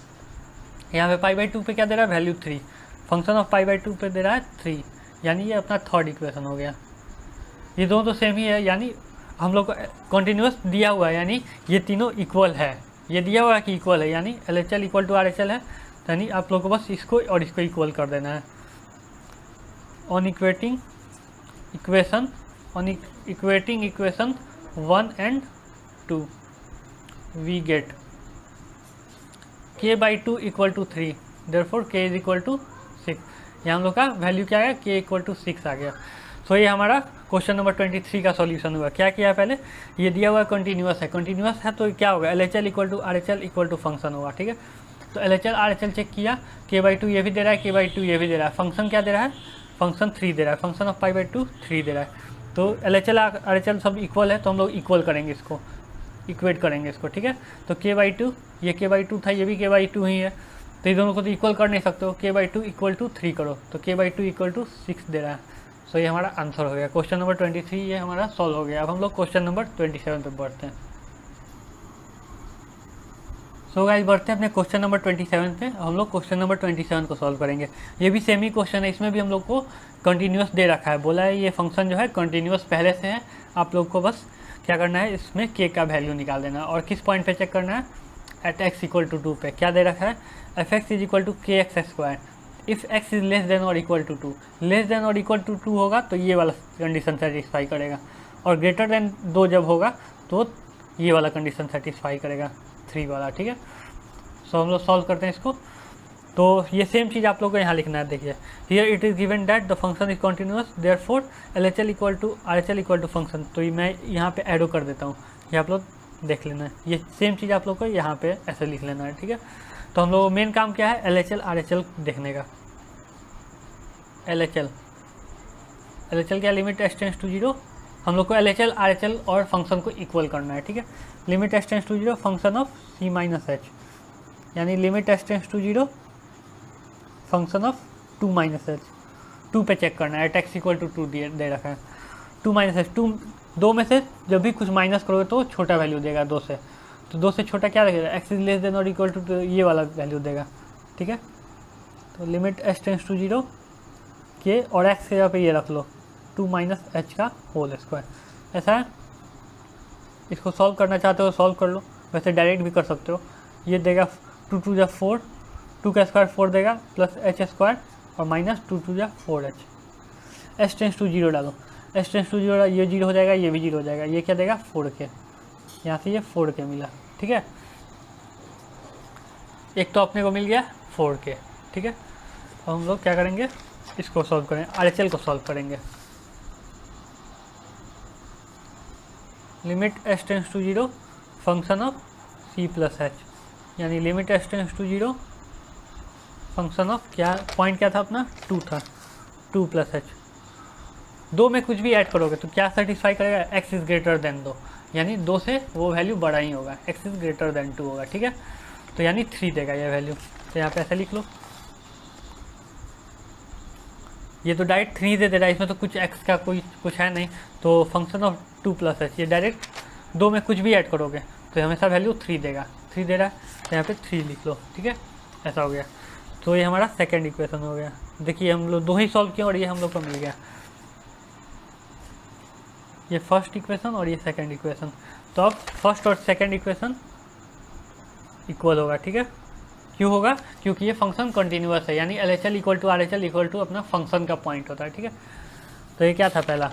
यहाँ पे पाई बाई टू पे क्या दे रहा है value 3, function of pi by two पे दे रहा है 3, यानी ये अपना थर्ड इक्वेशन हो गया। ये दोनों तो सेम ही है, यानी हम लोग को कॉन्टीन्यूस दिया हुआ है, यानी ये तीनों इक्वल है, ये दिया हुआ है कि इक्वल है, यानी LHL इक्वल टू RHL है, यानी आप लोग को बस इसको और इसको इक्वल कर देना है। On equating equation 1 and 2 we get k by 2 equal to 3, therefore k is equal to 6। यहाँ हम लोग का वैल्यू क्या है, k इक्वल टू 6 आ गया। सो ये हमारा क्वेश्चन नंबर 23 का सॉल्यूशन हुआ। क्या किया पहले, ये दिया हुआ कंटिन्यूस है, कंटिन्यूस है तो क्या होगा LHL equal to RHL equal to function होगा, ठीक है। तो LHL RHL चेक किया, k बाई 2 ये भी दे रहा है, k बाई 2 ये भी दे रहा है, फंक्शन क्या दे रहा है, फंक्शन 3 दे रहा है, फंक्शन ऑफ पाई बाई 2 3 दे रहा है। तो LHL RHL सब इक्वल है, तो हम लोग इक्वल करेंगे इसको, इक्वेट करेंगे इसको, ठीक है। तो k बाई 2 ये k बाई 2 था, ये भी k बाई 2 ही है, तो ये दोनों को तो इक्वल कर नहीं सकते हो, k बाई 2 इक्वल टू 3 करो, तो k बाई 2 इक्वल टू 6 दे रहा है। सो ये हमारा आंसर हो गया, क्वेश्चन नंबर 23 ये हमारा सॉल्व हो गया। अब हम लोग क्वेश्चन नंबर 27 पे बढ़ते हैं। सो गाइस बढ़ते हैं अपने क्वेश्चन नंबर 27 पे। हम लोग क्वेश्चन नंबर 27 को सॉल्व करेंगे। ये भी सेम ही क्वेश्चन है, इसमें भी हम लोग को कंटिन्यूस दे रखा है, बोला है ये फंक्शन जो है कंटिन्यूस पहले से है, आप लोग को बस क्या करना है इसमें k का वैल्यू निकाल देना है। और किस पॉइंट पे चेक करना है, एट x इक्वल टू 2 पे। क्या दे रखा है, f(x) is equal to kx²। If x is less than और इक्वल टू 2, लेस देन और इक्वल टू 2 होगा तो ये वाला कंडीशन सेटिस्फाई करेगा, और ग्रेटर देन 2 जब होगा तो ये वाला कंडीशन सेटिस्फाई करेगा, 3 वाला, ठीक है। सो हम लोग सॉल्व करते हैं इसको। तो ये सेम चीज़ आप लोग को यहाँ लिखना है। देखिए here it is given that the function is continuous therefore LHL equal to RHL equal to function. तो ये मैं यहाँ पे एडो कर देता हूँ, ये आप लोग देख लेना है। ये सेम चीज़ आप लोग को यहाँ पे ऐसे लिख लेना है, ठीक है। तो हम लोग मेन काम क्या है, LHL RHL देखने का। LHL क्या, लिमिट h टेंस टू 0, हम लोग को LHL RHL और फंक्शन को इक्वल करना है, ठीक है। Limit h tends to 0 function of c minus h, यानी limit h tends to 0 function of 2 minus h, 2 पे चेक करना है, x इक्वल टू 2 दे रखा है, 2 माइनस h, 2 में से जब भी कुछ माइनस करोगे तो छोटा वैल्यू देगा 2 से, तो 2 से छोटा क्या रहेगा, x इज लेस देन और इक्वल टू, तो ये वाला वैल्यू देगा, ठीक है। तो लिमिट h टेंस टू 0 के और x के जगह पे ये रख लो 2 माइनस h का होल स्क्वायर, ऐसा है। इसको सॉल्व करना चाहते हो सॉल्व कर लो, वैसे डायरेक्ट भी कर सकते हो। ये देगा 2 2 जा 4, 2 का स्क्वायर 4 देगा, प्लस h स्क्वायर और माइनस 2 2 जा 4h। h टेंस टू 0 डालो, h टेंस टू 0, ये 0 हो जाएगा, ये भी 0 हो जाएगा, ये क्या देगा 4k, यहाँ से ये 4k मिला, ठीक है। एक तो अपने को मिल गया 4k, ठीक है। अब हम लोग क्या करेंगे, इसको सॉल्व करें, RHL को सॉल्व करेंगे। Limit H tends to zero function of c plus h, यानी limit H tends to zero function of क्या, पॉइंट क्या था अपना 2 था, 2 प्लस एच। 2 में कुछ भी ऐड करोगे तो क्या सेटिस्फाई करेगा, एक्स इज़ ग्रेटर देन 2, यानी 2 से वो वैल्यू बड़ा ही होगा, एक्स इज़ ग्रेटर देन 2 होगा, ठीक है। तो यानी 3 देगा ये वैल्यू, तो यहाँ पे ऐसे लिख लो। ये तो डायरेक्ट 3 दे रहा है, इसमें तो कुछ एक्स का कोई कुछ है नहीं, तो फंक्शन ऑफ 2 प्लस एच, ये डायरेक्ट 2 में कुछ भी ऐड करोगे तो हमेशा वैल्यू 3 देगा, 3 दे रहा है तो यहाँ पे 3 लिख लो, ठीक है। ऐसा हो गया, तो ये हमारा सेकेंड इक्वेशन हो गया। देखिए हम लोग 2 ही सॉल्व किए और ये हम लोग को मिल गया, ये फर्स्ट इक्वेशन और ये सेकेंड इक्वेशन। तो अब फर्स्ट और सेकेंड इक्वेशन इक्वल होगा, ठीक है। क्यों होगा, क्योंकि ये फंक्शन कंटिन्यूअस है, यानी LHL equal to RHL equal to अपना फंक्शन का पॉइंट होता है, ठीक है। तो ये क्या था, पहला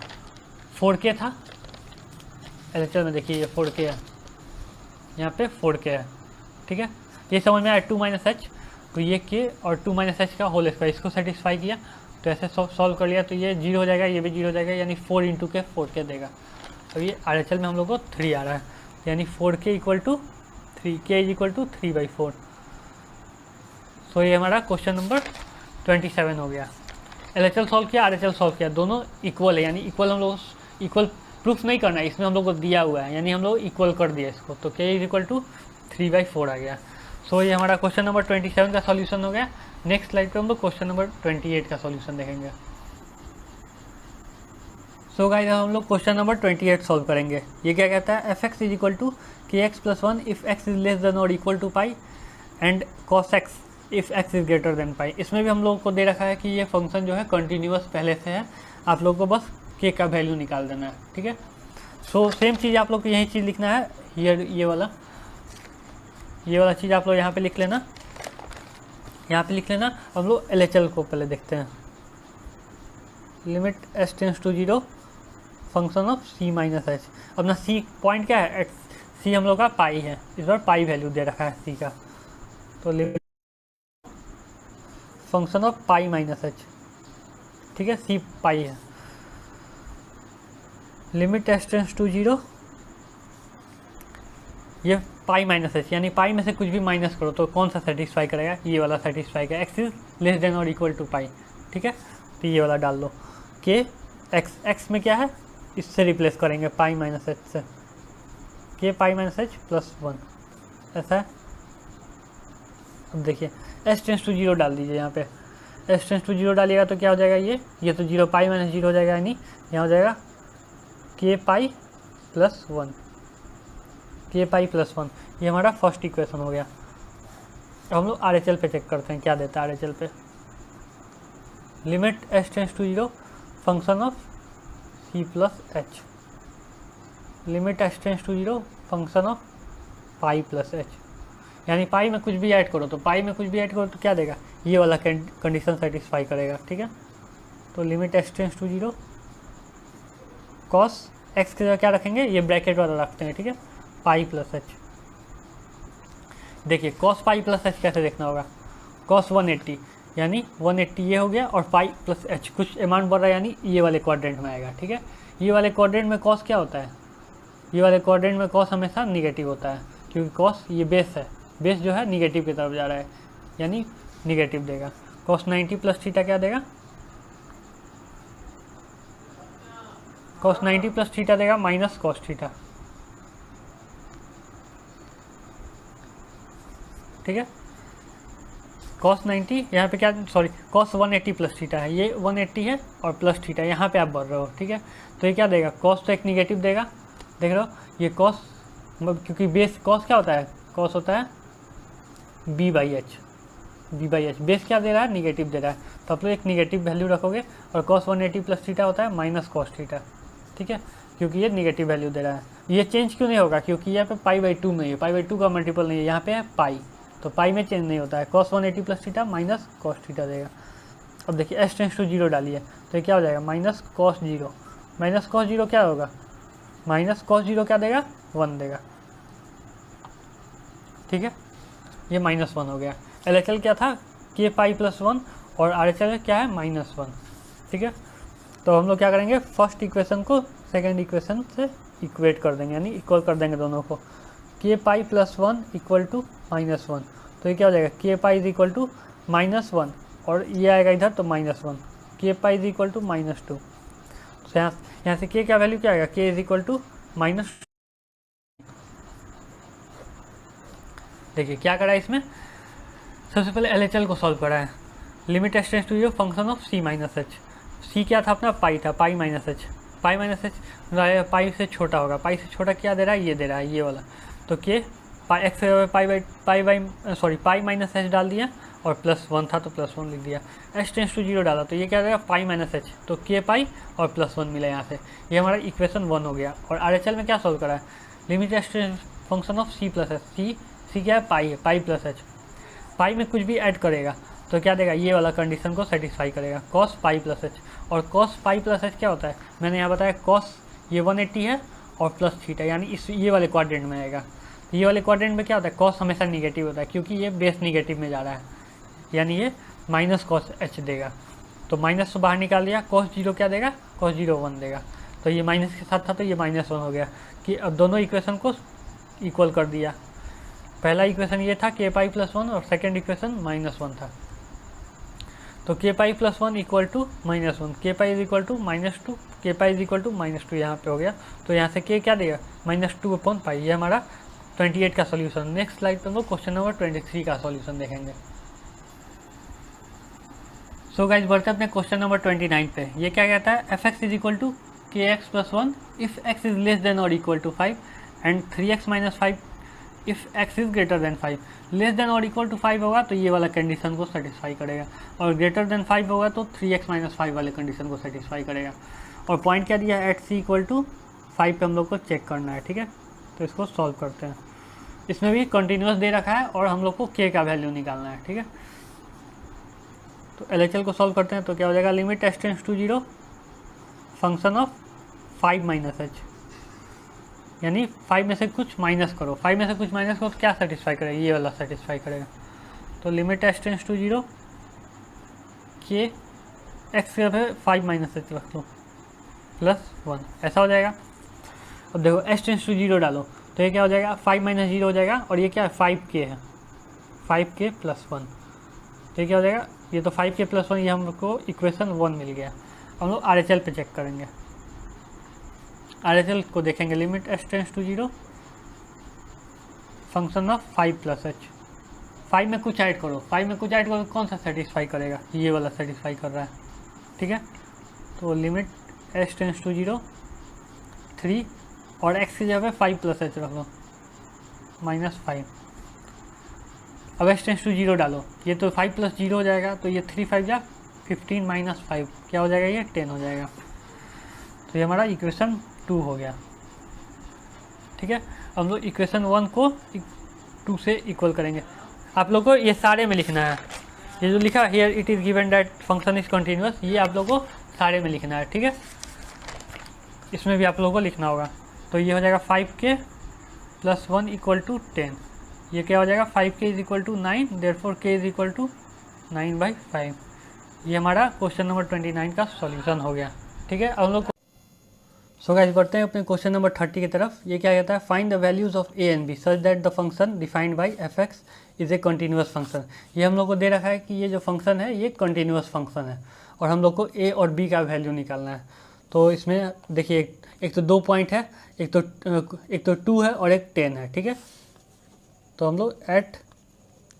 4K था, LHL में देखिए ये 4K है, यहाँ पे 4K है, ठीक है। ये समझ में आया 2 माइनस एच, तो ये K और 2 माइनस एच का होल स्क्वायर, इसको सेटिस्फाई किया तो ऐसे सॉल्व कर लिया, तो ये 0 हो जाएगा, ये भी 0 हो जाएगा, यानी 4 इंटू के 4K देगा। तो ये RHL में हम लोग को 3 आ रहा है, यानी 4K equal to 3, K is equal to 3/4। तो ये हमारा क्वेश्चन नंबर 27 हो गया। LHL सॉल्व किया, RHL सॉल्व किया, दोनों इक्वल है, यानी इक्वल हम लोग इक्वल प्रूफ नहीं करना है, इसमें हम लोग को दिया हुआ है, यानी हम लोग इक्वल कर दिया इसको, तो K इज इक्वल टू 3/4 आ गया। सो ये हमारा क्वेश्चन नंबर 27 का सॉल्यूशन हो गया। नेक्स्ट स्लाइड पे हम लोग क्वेश्चन नंबर 28 का सॉल्यूशन देखेंगे। सो गाइस हम लोग क्वेश्चन नंबर 28 सॉल्व करेंगे। ये क्या कहता है, f x is equal to k x plus 1 if x is less than और equal to pi and cos x if x is greater than pi. इसमें भी हम लोगों को दे रखा है कि ये फंक्शन जो है कंटिन्यूअस पहले से है, आप लोग को बस के का वैल्यू निकाल देना है, ठीक है। सो सेम चीज़ आप लोग को यही चीज़ लिखना है, ये वाला चीज़ आप लोग यहाँ पे लिख लेना, यहाँ पे लिख लेना। हम लोग LHL को पहले देखते हैं, limit H tends to 0 function of C minus h. अपना सी पॉइंट क्या है, एक्स, सी हम लोग का पाई है, इस बार पाई वैल्यू दे रखा है सी का, तो limit function of pi minus h, ठीक है, सी पाई है। लिमिट एच टेंस टू 0, ये पाई माइनस एच, यानी पाई में से कुछ भी माइनस करो तो कौन सा सेटिस्फाई करेगा, ये वाला सेटिस्फाई करेगा, एक्स इज लेस देन और इक्वल टू पाई, ठीक है। तो ये वाला डाल लो, के एक्स में क्या है, इससे रिप्लेस करेंगे पाई माइनस एच से, के पाई माइनस एच प्लस 1, ऐसा है। अब देखिए एच टेंस टू 0 डाल दीजिए, यहाँ पे एच टेंस टू 0 डालिएगा तो क्या हो जाएगा, ये तो 0 पाई माइनस 0 हो जाएगा, यानी यहाँ हो जाएगा के पाई प्लस 1, के पाई प्लस 1। ये हमारा फर्स्ट इक्वेशन हो गया। अब हम लोग RHL पे चेक करते हैं क्या देता है RHL पे। Limit H tends to 0 function of c plus h, limit H tends to 0 function of pi plus h, यानी पाई में कुछ भी ऐड करो तो क्या देगा, ये वाला कंडीशन सेटिस्फाई करेगा, ठीक है। तो limit H tends to 0 cos x की जगह क्या रखेंगे, ये ब्रैकेट वाला रखते हैं, ठीक है, पाई प्लस एच। देखिए कॉस पाई प्लस एच कैसे देखना होगा, कॉस 180, यानी 180 ये हो गया और पाई प्लस एच कुछ अमाउंट बढ़ रहा है, यानी ये वाले क्वाड्रेंट में आएगा, ठीक है। ये वाले क्वाड्रेंट में कॉस क्या होता है, ये वाले क्वाड्रेंट में कॉस हमेशा निगेटिव होता है, क्योंकि कॉस ये बेस है, बेस जो है निगेटिव की तरफ जा रहा है, यानी निगेटिव देगा। कॉस 90 प्लस थीटा क्या देगा, कॉस 90 प्लस थीटा देगा माइनस कॉस थीटा, ठीक है। कॉस 90 यहाँ पे क्या, सॉरी कॉस 180 प्लस थीटा है, ये 180 है और प्लस थीटा यहाँ पे आप बढ़ रहे हो, ठीक है। तो ये क्या देगा, कॉस तो एक निगेटिव देगा, देख रहे हो ये कॉस, क्योंकि बेस कॉस क्या होता है, कॉस होता है b बाई एच, बेस क्या दे रहा है, निगेटिव दे रहा है, तो आप लोग एक निगेटिव वैल्यू रखोगे, और कॉस 180 प्लस थीटा होता है माइनस कॉस थीटा, ठीक है, क्योंकि ये निगेटिव वैल्यू दे रहा है। ये चेंज क्यों नहीं होगा, क्योंकि यहाँ पे पाई/2 नहीं है, पाई/2 का मल्टीपल नहीं है, यहाँ पे है पाई, तो पाई में चेंज नहीं होता है, cos 180 plus theta minus cos theta देगा। अब देखिए एच टेंस टू 0 डालिए तो ये क्या हो जाएगा, माइनस कॉस 0, माइनस कॉस 0 क्या होगा, माइनस कॉस 0 क्या देगा, 1 देगा, ठीक है। ये -1 हो गया। LHL क्या था, के पाई प्लस 1 और RHL क्या है -1, ठीक है। तो हम लोग क्या करेंगे, फर्स्ट इक्वेशन को सेकेंड इक्वेशन से इक्वेट कर देंगे, यानी इक्वल कर देंगे दोनों को। के पाई प्लस 1 इक्वल टू -1, तो ये क्या हो जाएगा, के पाई इज इक्वल टू -1 और ये आएगा इधर तो -1, के पाई इज इक्वल टू -2। तो यहाँ से के क्या वैल्यू क्या आएगा, के इज इक्वल टू -। देखिए क्या करा है इसमें, सबसे पहले LHL को सॉल्व करा है। Limit h tends to 0 function of c minus H. C क्या था अपना, पाई था, pi minus H. Pi minus H पाई से छोटा होगा, पाई से छोटा क्या दे रहा है, ये दे रहा है, ये वाला। तो के पाई एक्स पाई माइनस एच डाल दिया और +1 था तो +1 लिख दिया। h टेंड्स टू 0 डाला तो ये क्या देगा, पाई माइनस एच, तो के पाई और +1 मिला यहाँ से। ये हमारा इक्वेशन 1 हो गया। और RHL में क्या सॉल्व करा है, limit h function of c plus H. C क्या है, पाई है, पाई प्लस एच। पाई में कुछ भी ऐड करेगा तो क्या देगा, ये वाला कंडीशन को सेटिस्फाई करेगा, कॉस पाई प्लस एच। और कॉस पाई प्लस एच क्या होता है, मैंने यहाँ बताया, कॉस ये 180 है और प्लस थीटा, यानी इस ये वाले क्वाड्रेंट में आएगा। ये वाले क्वाड्रेंट में क्या होता है, कॉस हमेशा निगेटिव होता है क्योंकि ये बेस निगेटिव में जा रहा है, यानी ये माइनस कॉस एच देगा। तो माइनस से बाहर निकाल दिया, कॉस 0 क्या देगा, कॉस 0 1 देगा। तो ये माइनस के साथ था तो ये -1 हो गया कि अब दोनों इक्वेशन को इक्वल कर दिया। पहला इक्वेशन ये था के पाई प्लस 1 और सेकेंड इक्वेशन -1 था। तो के पाई प्लस 1 इक्वल टू -1, के पाई इज इक्वल टू -2, के पाई इज इक्वल टू -2 यहाँ पे हो गया। तो यहाँ से के क्या देगा, -2/पाई। ये हमारा 28 का सॉल्यूशन। नेक्स्ट स्लाइड पे हम लोग क्वेश्चन नंबर 23 का सॉल्यूशन देखेंगे। सो गाइज बढ़ते हैं अपने क्वेश्चन नंबर 29 पे। ये क्या कहता है, f(x) is equal to kx plus 1 if x is less than और equal to 5 and 3x minus 5 if x is greater than 5। Less than और इक्वल टू 5 होगा तो ये वाला कंडीशन को सेटिस्फाई करेगा, और ग्रेटर देन 5 होगा तो 3x माइनस 5 वाले कंडीशन को सेटिस्फाई करेगा। और पॉइंट क्या दिया है, एट c इक्वल टू 5 पे हम लोग को चेक करना है, ठीक है। तो इसको सॉल्व करते हैं। इसमें भी कंटिन्यूस दे रखा है और हम लोग को k का वैल्यू निकालना है, ठीक है। तो LHL को सॉल्व करते हैं तो क्या हो जाएगा, limit h tends to 0 function of 5 minus h, यानी 5 में से कुछ माइनस करो, 5 में से कुछ माइनस करो तो क्या सेटिस्फाई करेगा, ये वाला सेटिस्फाई करेगा। तो लिमिट h टेंड्स टू 0 के x के 5 माइनस एच रख लो +1, ऐसा हो जाएगा। अब देखो h टेंड्स टू 0 डालो तो ये क्या हो जाएगा, 5 माइनस 0 हो जाएगा, और ये क्या है, 5k है, 5k प्लस 1। तो ये क्या हो जाएगा, ये तो 5k प्लस 1, ये हम लोग को इक्वेशन 1 मिल गया। हम लोग RHL पे चेक करेंगे। RHL को देखेंगे, limit h tends to 0 function of 5 plus h. 5 में कुछ ऐड करो, 5 में कुछ ऐड करो, कौन सा सेटिस्फाई करेगा, ये वाला सेटिस्फाई कर रहा है, ठीक है। तो लिमिट h टेंड्स टू 0 3 और x की जगह 5 प्लस एच रख लो -5। अब h टेंड्स टू 0 डालो, ये तो 5 प्लस 0 हो जाएगा, तो ये 3 5 जा 15 माइनस 5 क्या हो जाएगा, ये 10 हो जाएगा। तो ये हमारा इक्वेशन 2 हो गया, ठीक है। हम लोग इक्वेशन 1 को 2 से इक्वल करेंगे। आप लोग को ये सारे में लिखना है, ये जो लिखा here it is given that function is continuous, ये आप लोग को सारे में लिखना है, ठीक है। इसमें भी आप लोगों को लिखना होगा। तो ये हो जाएगा 5k प्लस 1 इक्वल टू 10। ये क्या हो जाएगा, 5k is equal to 9, therefore k is equal to 9/5। ये हमारा क्वेश्चन नंबर 29 का सॉल्यूशन हो गया, ठीक है। अब हम लोग सो गाइस बढ़ते हैं अपने क्वेश्चन नंबर 30 की तरफ। ये क्या कहता है, find the values of a and b such that the function defined by f(x) is a continuous function. ये हम लोग को दे रखा है कि ये जो फंक्शन है ये कंटिन्यूअस फंक्शन है, और हम लोग को a और b का वैल्यू निकालना है। तो इसमें देखिए एक तो 2 पॉइंट है, एक तो 2 है और एक 10 है, ठीक है। तो हम लोग एट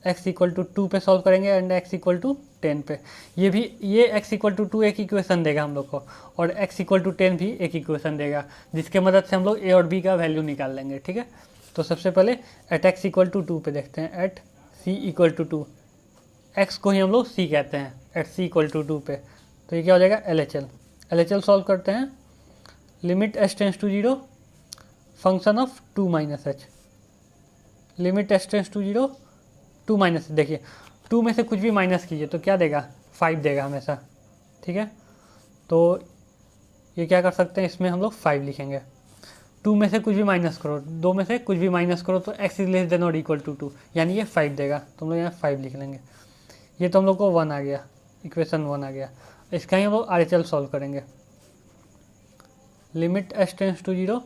x इक्वल टू 2 पे सॉल्व करेंगे एंड x इक्वल टू 10 पे। ये x इक्वल टू 2 एक इक्वेशन देगा हम लोग को, और x इक्वल टू 10 भी एक इक्वेशन देगा, जिसके मदद से हम लोग a और b का वैल्यू निकाल लेंगे, ठीक है। तो सबसे पहले एट x इक्वल टू 2 पे देखते हैं, at c equal to 2, x को ही हम लोग c कहते हैं, एट c इक्वल टू 2 पे। तो ये क्या हो जाएगा, LHL सॉल्व करते हैं। Limit h tends to 0 function of 2 minus H, limit h tends to 0 2 minus, देखिए 2 में से कुछ भी माइनस कीजिए तो क्या देगा, 5 देगा हमेशा, ठीक है। तो ये क्या कर सकते हैं, इसमें हम लोग 5 लिखेंगे। 2 में से कुछ भी माइनस करो, 2 में से कुछ भी माइनस करो तो x इज लेस देन और इक्वल टू 2, यानी ये 5 देगा, तो हम लोग यहाँ 5 लिख लेंगे। ये तो हम लोग को 1 आ गया, इक्वेशन 1 आ गया। इसका ही हम लोग RHL सॉल्व करेंगे। Limit h tends to 0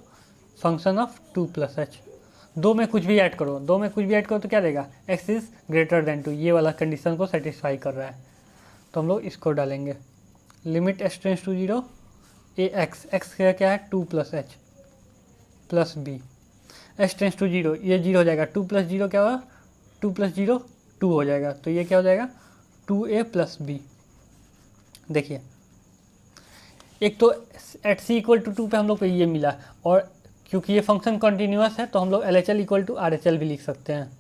function of 2 + h। दो में कुछ भी ऐड करो, दो में कुछ भी ऐड करो तो क्या देगा, x इज़ ग्रेटर देन 2, ये वाला कंडीशन को सेटिस्फाई कर रहा है। तो हम लोग इसको डालेंगे, limit h tends to 0 a x क्या है 2 + h plus b, h tends to 0, ये 0 हो जाएगा, 2 + 0 क्या होगा, 2 + 0 2 हो जाएगा, तो ये क्या हो जाएगा 2a + b। देखिए एक तो एट c = 2 पे हम लोग को ये मिला, और क्योंकि ये फंक्शन कंटिन्यूअस है तो हम लोग LHL = RHL भी लिख सकते हैं,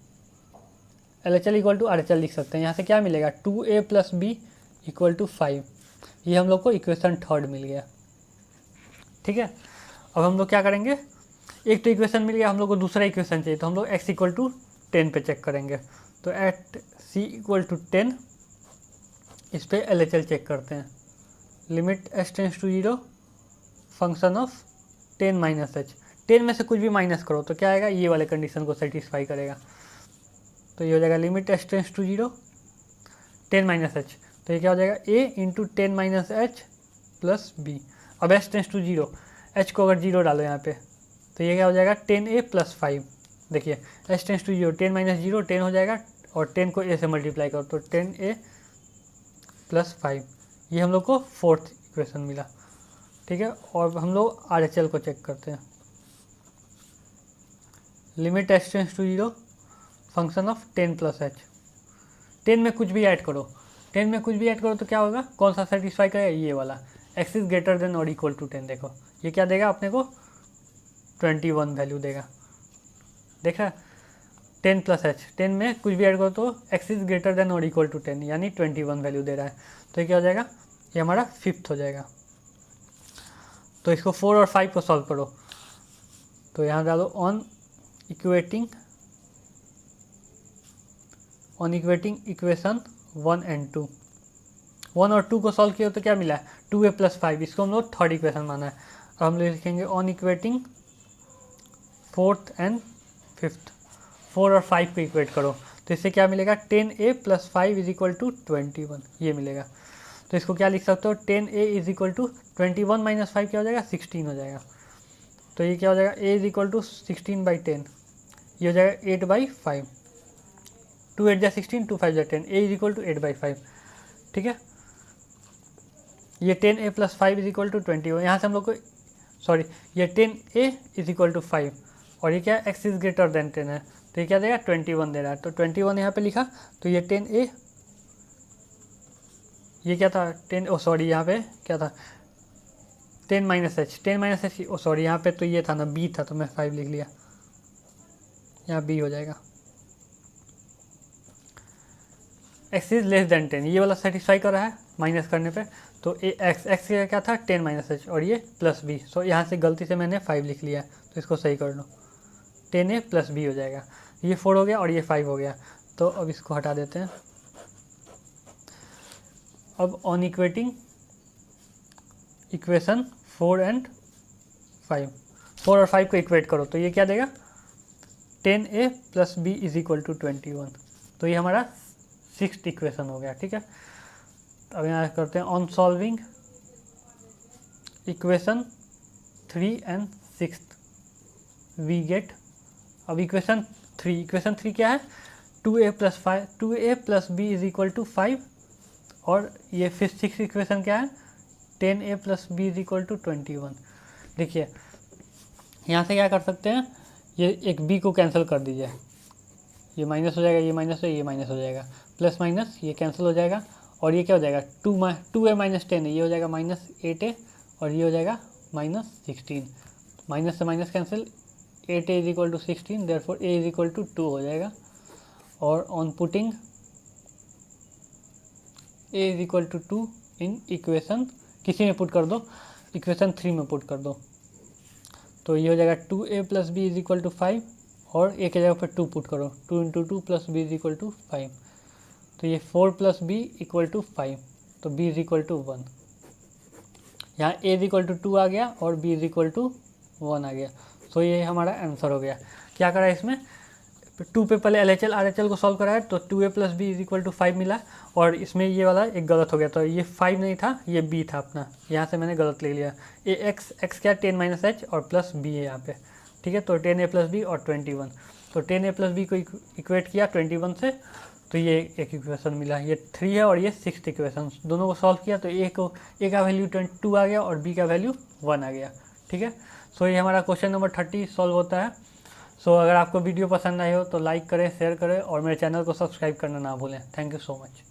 LHL = RHL लिख सकते हैं। यहाँ से क्या मिलेगा 2a + b = 5, ये हम लोग को इक्वेशन थर्ड मिल गया। ठीक है, अब हम लोग क्या करेंगे, एक तो इक्वेशन मिल गया, हम लोग को दूसरा इक्वेशन चाहिए, तो हम लोग x = 10 पे चेक करेंगे। तो एट c = 10 इस पर LHL चेक करते हैं, limit h tends to 0 function of 10 - h, 10 में से कुछ भी माइनस करो तो क्या आएगा, ये वाले कंडीशन को सेटिस्फाई करेगा। तो ये हो जाएगा limit h tends to 0 10 - h, तो ये क्या हो जाएगा a × 10 - h प्लस b। अब h टेंड्स टू 0, h को अगर 0 डालो यहाँ पे तो ये क्या हो जाएगा 10a + 5। देखिए h टेंड्स टू 0, 10 - 0 10 हो जाएगा, और 10 को a से मल्टीप्लाई करो तो 10a + 5, ये हम लोग को फोर्थ इक्वेशन मिला। ठीक है, और हम लोग RHL को चेक करते हैं, limit h tends to 0 function of 10 + h, 10 में कुछ भी ऐड करो, 10 में कुछ भी ऐड करो तो क्या होगा, कौन सा सेटिस्फाई करेगा, ये वाला x इज़ ग्रेटर देन और इक्वल टू 10। देखो ये क्या देगा अपने को 21 वैल्यू देगा, देखा 10 + h, 10 में कुछ भी ऐड करो तो x इज़ ग्रेटर देन और इक्वल टू 10 यानी 21 वैल्यू दे रहा है। तो ये क्या हो जाएगा, ये हमारा फिफ्थ हो जाएगा। तो इसको 4 और 5 को सॉल्व करो, तो यहाँ डालो ऑन इक्वेटिंग इक्वेशन 1 और 2, 1 और 2 को सॉल्व किया तो क्या मिला है 2a + 5, इसको हम लोग थर्ड इक्वेशन माना है। अब हम लोग लिखेंगे on equating fourth and fifth, 4 और 5 को इक्वेट करो तो इससे क्या मिलेगा 10a + 5 = 21, ये मिलेगा। तो इसको क्या लिख सकते हो 10a = 21 - 5 क्या हो जाएगा 16 हो जाएगा। तो ये क्या हो जाएगा a = 16/10, ये हो जाएगा 8/5, 2 8 = 16, 2 5 = 10, a = 8/5। ठीक है, ये 10a + 5 = 21, यहाँ से हम लोग को सॉरी ये 10a = 5 और ये क्या x इज़ ग्रेटर देन 10 है, तो ये क्या देगा 21 दे रहा है। तो 21 यहाँ पे लिखा, तो ये 10a, ये क्या था 10 सॉरी यहाँ पे क्या था 10 - h, 10 - h सॉरी यहाँ पे तो ये था ना b था, तो मैं 5 लिख लिया, यहाँ b हो जाएगा। x इज़ लेस देन 10, ये वाला सेटिस्फाई कर रहा है माइनस करने पे, तो x क्या था 10 - h और ये प्लस b, सो यहाँ से गलती से मैंने 5 लिख लिया, तो इसको सही कर लो 10a + b हो जाएगा। ये 4 हो गया और ये 5 हो गया, तो अब इसको हटा देते हैं। अब ऑन इक्वेटिंग इक्वेशन 4 और 5, 4 और 5 को इक्वेट करो तो ये क्या देगा 10a + b = 21, तो ये हमारा सिक्स्थ इक्वेशन हो गया। ठीक है, अब यहाँ करते हैं ऑन सॉल्विंग इक्वेशन 3 और 6 वी गेट, अब इक्वेशन 3 क्या है 2a + b = 5, और ये फिर 6 इक्वेशन क्या है 10a + b = 21। देखिए यहाँ से क्या कर सकते हैं, ये एक b को कैंसिल कर दीजिए, ये माइनस हो जाएगा, ये माइनस है, ये माइनस हो जाएगा, प्लस माइनस ये कैंसिल हो जाएगा, और ये क्या हो जाएगा 2a - 10 है, ये हो जाएगा -8a, और ये हो जाएगा -16, माइनस से minus cancel, 8a = 16, therefore a = 2 हो जाएगा। और on putting a = 2 in equation किसी में पुट कर दो, इक्वेशन 3 में पुट कर दो, तो ये हो जाएगा 2a + b = 5, और a के जगह पर 2 पुट करो, 2 × 2 + b = 5, तो ये 4 + b = 5, तो b = 1, यहाँ a = 2 आ गया और b = 1 आ गया। तो ये हमारा आंसर हो गया। क्या करा है इसमें 2 पे पहले LHL RHL को सॉल्व कराया, तो 2a + b = 5 मिला, और इसमें ये वाला एक गलत हो गया, तो ये 5 नहीं था, ये b था अपना, यहाँ से मैंने गलत ले लिया। x क्या 10 - h और प्लस b है यहाँ पे, ठीक है। तो 10a + b और 21, तो 10a + b को इक्वेट किया 21 से, तो ये एक इक्वेशन मिला, ये 3 है और ये 6th इक्वेशन, दोनों को सॉल्व किया तो ए का वैल्यू 2 आ गया और बी का वैल्यू 1 आ गया, ठीक है। सो ये हमारा क्वेश्चन नंबर 30 सॉल्व होता है। सो अगर आपको वीडियो पसंद आई हो तो लाइक करें, शेयर करें और मेरे चैनल को सब्सक्राइब करना ना भूलें। Thank you so much.